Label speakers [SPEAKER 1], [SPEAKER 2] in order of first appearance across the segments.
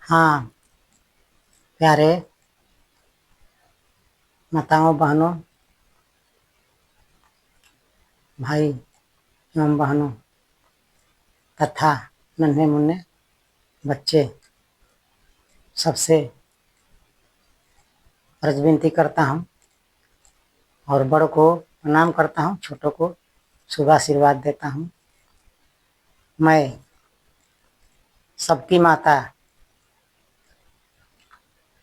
[SPEAKER 1] हाँ, प्यारे माताओं, बहनों, भाई एवं बहनों तथा नन्हे मुन्ने बच्चे, सबसे अर्ज विनती करता हूँ और बड़ों को प्रणाम करता हूँ, छोटों को शुभ आशीर्वाद देता हूँ। मैं सबकी माता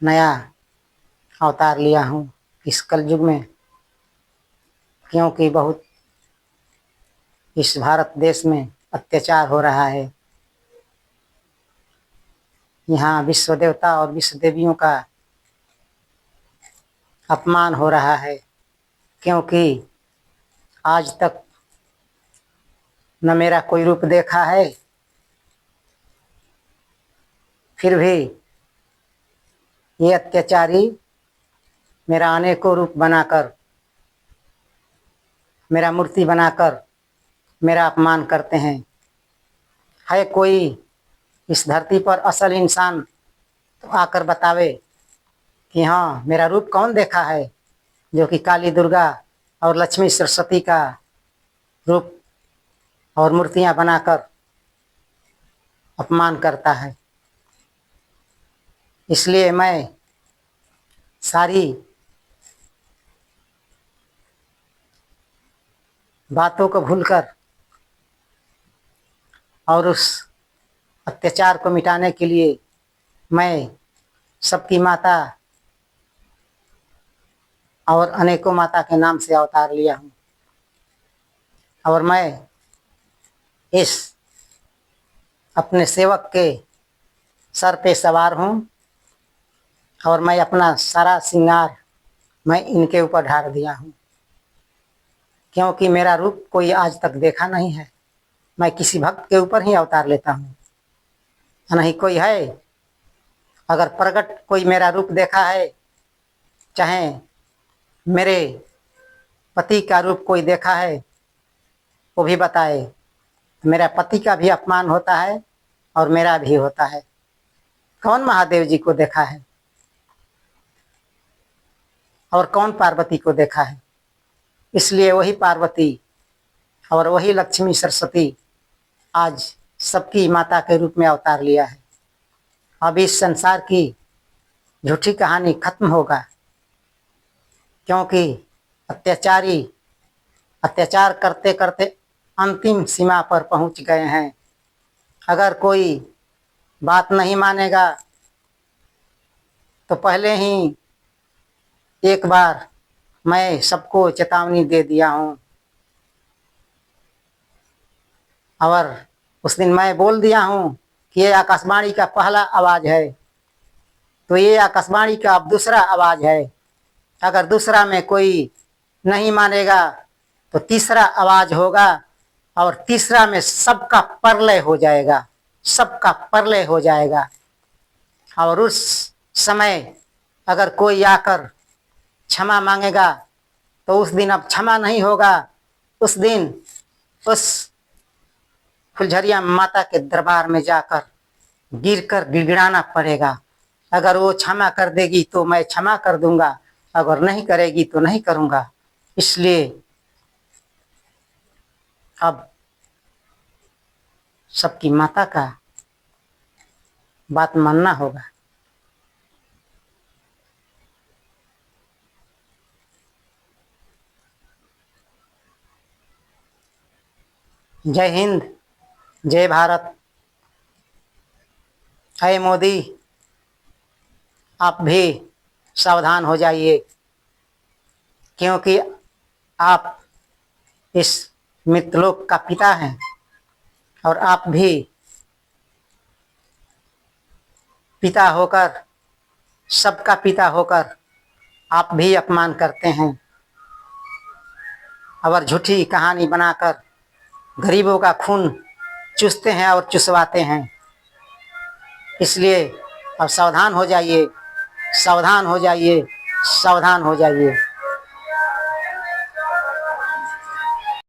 [SPEAKER 1] नया अवतार लिया हूँ इस कलयुग में, क्योंकि बहुत इस भारत देश में अत्याचार हो रहा है। यहाँ विश्व देवता और विश्व देवियों का अपमान हो रहा है, क्योंकि आज तक न मेरा कोई रूप देखा है, फिर भी ये अत्याचारी मेरा अनेकों रूप बनाकर, मेरा मूर्ति बनाकर मेरा अपमान करते हैं। है कोई इस धरती पर असल इंसान तो आकर बतावे कि हाँ, मेरा रूप कौन देखा है जो कि काली दुर्गा और लक्ष्मी सरस्वती का रूप और मूर्तियां बनाकर अपमान करता है। इसलिए मैं सारी बातों को भूलकर और उस अत्याचार को मिटाने के लिए मैं सबकी माता और अनेकों माता के नाम से अवतार लिया हूँ। और मैं इस अपने सेवक के सर पे सवार हूँ और मैं अपना सारा श्रृंगार मैं इनके ऊपर ढाल दिया हूँ, क्योंकि मेरा रूप कोई आज तक देखा नहीं है। मैं किसी भक्त के ऊपर ही अवतार लेता हूँ, नहीं कोई है अगर प्रकट कोई मेरा रूप देखा है, चाहे मेरे पति का रूप कोई देखा है वो भी बताए। मेरा पति का भी अपमान होता है और मेरा भी होता है। कौन महादेव जी को देखा है और कौन पार्वती को देखा है? इसलिए वही पार्वती और वही लक्ष्मी सरस्वती आज सबकी माता के रूप में अवतार लिया है। अब इस संसार की झूठी कहानी खत्म होगा, क्योंकि अत्याचारी अत्याचार करते करते अंतिम सीमा पर पहुंच गए हैं। अगर कोई बात नहीं मानेगा तो पहले ही एक बार मैं सबको चेतावनी दे दिया हूँ, और उस दिन मैं बोल दिया हूँ कि ये आकाशवाणी का पहला आवाज़ है, तो ये आकाशवाणी का अब दूसरा आवाज़ है। अगर दूसरा में कोई नहीं मानेगा तो तीसरा आवाज़ होगा, और तीसरा में सबका प्रलय हो जाएगा, सबका प्रलय हो जाएगा। और उस समय अगर कोई आकर क्षमा मांगेगा तो उस दिन अब क्षमा नहीं होगा। उस दिन उस फुलझरिया माता के दरबार में जाकर गिरकर गिड़गिड़ाना पड़ेगा। अगर वो क्षमा कर देगी तो मैं क्षमा कर दूंगा, अगर नहीं करेगी तो नहीं करूंगा। इसलिए अब सबकी माता का बात मानना होगा। जय हिंद, जय भारत। है मोदी, आप भी सावधान हो जाइए, क्योंकि आप इस मृतलोक का पिता हैं और आप भी पिता होकर, सबका पिता होकर आप भी अपमान करते हैं और झूठी कहानी बनाकर गरीबों का खून चूसते हैं और चुसवाते हैं। इसलिए अब सावधान हो जाइए, सावधान हो जाइए, सावधान हो जाइए।